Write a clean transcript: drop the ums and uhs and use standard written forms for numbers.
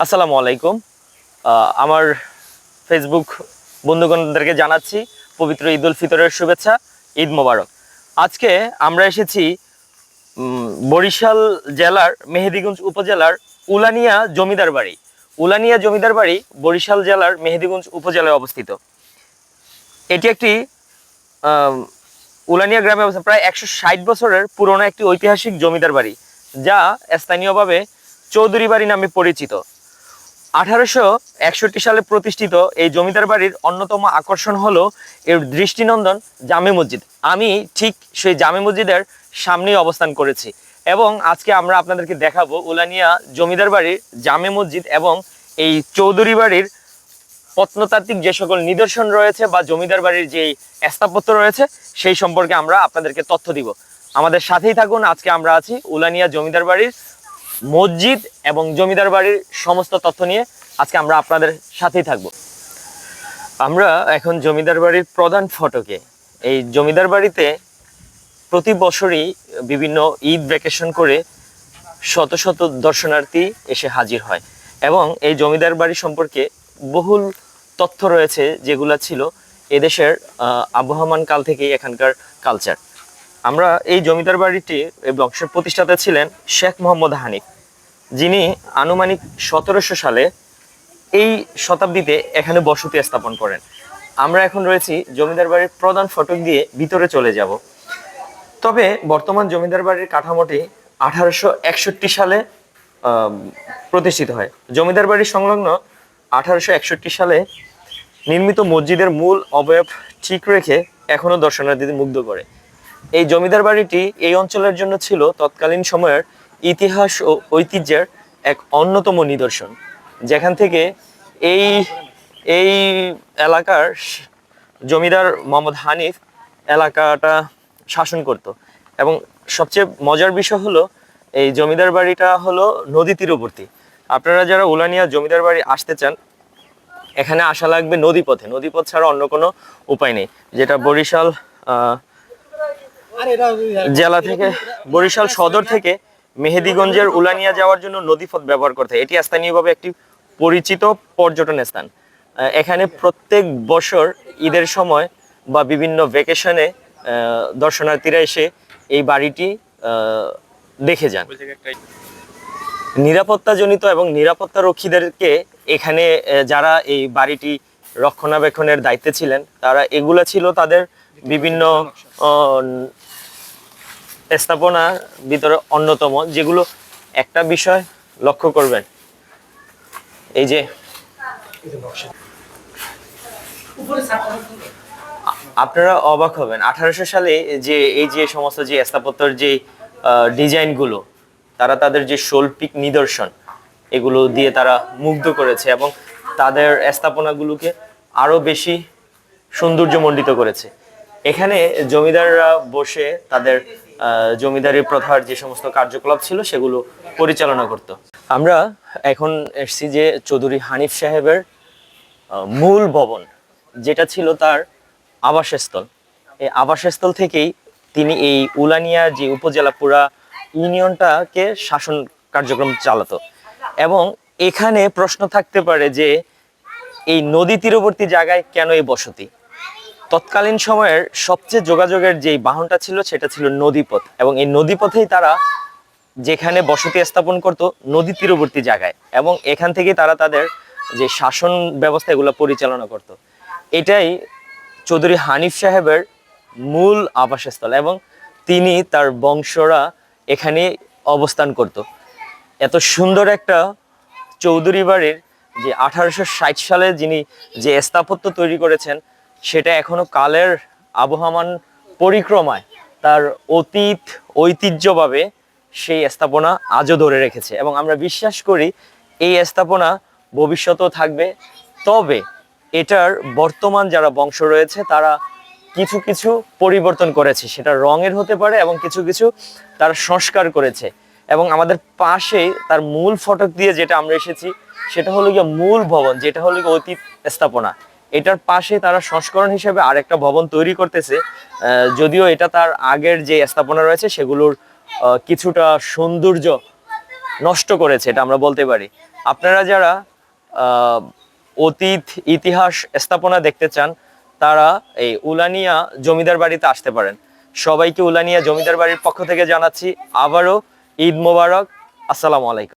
আসসালামু আলাইকুম। আমার ফেসবুক বন্ধুগণদেরকে জানাচ্ছি পবিত্র ঈদ উল ফিতরের শুভেচ্ছা। ঈদ মোবারক। আজকে আমরা এসেছি বরিশাল জেলার মেহেদীগঞ্জ উপজেলার উলানিয়া জমিদার বাড়ি। উলানিয়া জমিদার বাড়ি বরিশাল জেলার মেহেদীগঞ্জ উপজেলায় অবস্থিত। এটি একটি আহ, উলানিয়া গ্রামে অবস্থিত প্রায় 160 বছরের পুরনো একটি ঐতিহাসিক জমিদার বাড়ি, যা স্থানীয়ভাবে চৌধুরী বাড়ি নামে পরিচিত। 1861 সালে প্রতিষ্ঠিত এই জমিদার বাড়ির অন্যতম আকর্ষণ হলো এর দৃষ্টিনন্দন জামে মসজিদ। আমি ঠিক সেই জামে মসজিদের সামনেই অবস্থান করেছি এবং আজকে আমরা আপনাদেরকে দেখাবো উলানিয়া জমিদার বাড়ির জামে মসজিদ এবং এই চৌধুরী বাড়ির প্রত্নতাত্ত্বিক যে সকল নিদর্শন রয়েছে বা জমিদার বাড়ির যে স্থাপত্য রয়েছে সেই সম্পর্কে আমরা আপনাদেরকে তথ্য দিব। আমাদের সাথেই থাকুন। আজকে আমরা আছি উলানিয়া জমিদার বাড়ির মসজিদ এবং জমিদার বাড়ির সমস্ত তথ্য নিয়ে আজকে আমরা আপনাদের সাথেই থাকব। আমরা এখন জমিদার বাড়ির প্রধান ফটকে। এই জমিদার বাড়িতে প্রতি বছরই বিভিন্ন ঈদ ভ্যাকেশন করে শত শত দর্শনার্থী এসে হাজির হয় এবং এই জমিদার বাড়ি সম্পর্কে বহুল তথ্য রয়েছে, যেগুলো ছিল এদেশের আবহমান কাল থেকেই এখানকার কালচার। আমরা এই জমিদার বাড়িটির এই বংশের প্রতিষ্ঠাতা ছিলেন শেখ মোহাম্মদ হানিফ, যিনি আনুমানিক 1700 সালে এই শতাব্দীতে এখানে বসতি স্থাপন করেন। আমরা এখন রয়েছি জমিদার বাড়ির প্রধান ফটক দিয়ে ভিতরে চলে যাব। তবে বর্তমান জমিদার বাড়ির কাঠামোটি 1861 সালে প্রতিষ্ঠিত হয়। জমিদার বাড়ির সংলগ্ন 1861 সালে নির্মিত মসজিদের মূল অবয়ব ঠিক রেখে এখনো দর্শনার্থীদের মুগ্ধ করে। এই জমিদার বাড়িটি এই অঞ্চলের জন্য ছিল তৎকালীন সময়ের ইতিহাস ও ঐতিহ্যের এক অন্যতম নিদর্শন, যেখান থেকে এই এই এলাকার জমিদার মোহাম্মদ হানিফ এলাকাটা শাসন করত। এবং সবচেয়ে মজার বিষয় হলো এই জমিদার বাড়িটা হলো নদী তীরবর্তী। আপনারা যারা উলানিয়া জমিদার বাড়ি আসতে চান, এখানে আসা লাগবে নদীপথে। নদীপথ ছাড়া অন্য কোনো উপায় নেই, যেটা বরিশাল জেলা থেকে, বরিশাল সদর থেকে মেহেদীগঞ্জের উলানিয়া যাওয়ার জন্য নদীপথ ব্যবহার করতে হয়। এটি স্থানীয়ভাবে একটি পরিচিত পর্যটন স্থান। এখানে প্রত্যেক বছর ঈদের সময় বা বিভিন্ন ভ্যাকেশনে দর্শনার্থীরা এসে এই বাড়িটি দেখে যান। নিরাপত্তাজনিত এবং নিরাপত্তা রক্ষীদেরকে এখানে যারা এই বাড়িটি রক্ষণাবেক্ষণের দায়িত্বে ছিলেন, তারা এগুলা ছিল তাদের বিভিন্ন স্থাপনার ভিতরে অন্যতম। যেগুলো একটা বিষয় লক্ষ্য করবেন, এই যে আপনারা অবাক হবেন 1800 সালে যে এই যে সমস্ত যে স্থাপত্যের যে ডিজাইনগুলো, তারা তাদের যে শৈল্পিক নিদর্শন এগুলো দিয়ে তারা মুগ্ধ করেছে এবং তাদের স্থাপনাগুলোকে আরো বেশি সৌন্দর্যমণ্ডিত করেছে। এখানে জমিদাররা বসে তাদের জমিদারি প্রথার যে সমস্ত কার্যকলাপ ছিল সেগুলো পরিচালনা করত। আমরা এখন এসেছি যে চৌধুরী হানিফ সাহেবের মূল ভবন, যেটা ছিল তার আবাসস্থল। এই আবাসস্থল থেকেই তিনি এই উলানিয়া যে উপজেলা পুরা ইউনিয়নটাকে শাসন কার্যক্রম চালাতো। এবং এখানে প্রশ্ন থাকতে পারে যে এই নদী তীরবর্তী জায়গায় কেন এই বসতি। তৎকালীন সময়ের সবচেয়ে যোগাযোগের যে বাহনটা ছিল সেটা ছিল নদীপথ, এবং এই নদীপথেই তারা যেখানে বসতি স্থাপন করত নদী তীরবর্তী জায়গায়, এবং এখান থেকে তারা তাদের যে শাসন ব্যবস্থা এগুলো পরিচালনা করত। এটাই চৌধুরী হানিফ সাহেবের মূল আবাসস্থল এবং তিনি তার বংশরা এখানে অবস্থান করত। এত সুন্দর একটা চৌধুরী বাড়ির যে 1860 সালে যিনি যে স্থাপত্য তৈরি করেছেন, সেটা এখনো কালের আবহমান পরিক্রমায় তার অতীত ঐতিহ্যভাবে সেই স্থাপনা আজও ধরে রেখেছে এবং আমরা বিশ্বাস করি এই স্থাপনা ভবিষ্যতেও থাকবে। তবে এটার বর্তমান যারা বংশ রয়েছে তারা কিছু কিছু পরিবর্তন করেছে, সেটা রঙের হতে পারে এবং কিছু কিছু তারা সংস্কার করেছে। এবং আমাদের পাশেই তার মূল ফটক দিয়ে যেটা আমরা এসেছি সেটা হলো গিয়ে মূল ভবন, যেটা হলো গিয়ে অতীত স্থাপনা। এটার পাশে তারা সংস্করণ হিসেবে আরেকটা ভবন তৈরি করতেছে, যদিও এটা তার আগের যে স্থাপনা রয়েছে সেগুলোর কিছুটা সৌন্দর্য নষ্ট করেছে, এটা আমরা বলতে পারি। আপনারা যারা অতীত ইতিহাস স্থাপনা দেখতে চান তারা এই উলানিয়া জমিদার বাড়িতে আসতে পারেন। সবাইকে উলানিয়া জমিদার বাড়ির পক্ষ থেকে জানাচ্ছি আবারও ঈদ মোবারক। আসসালামু আলাইকুম।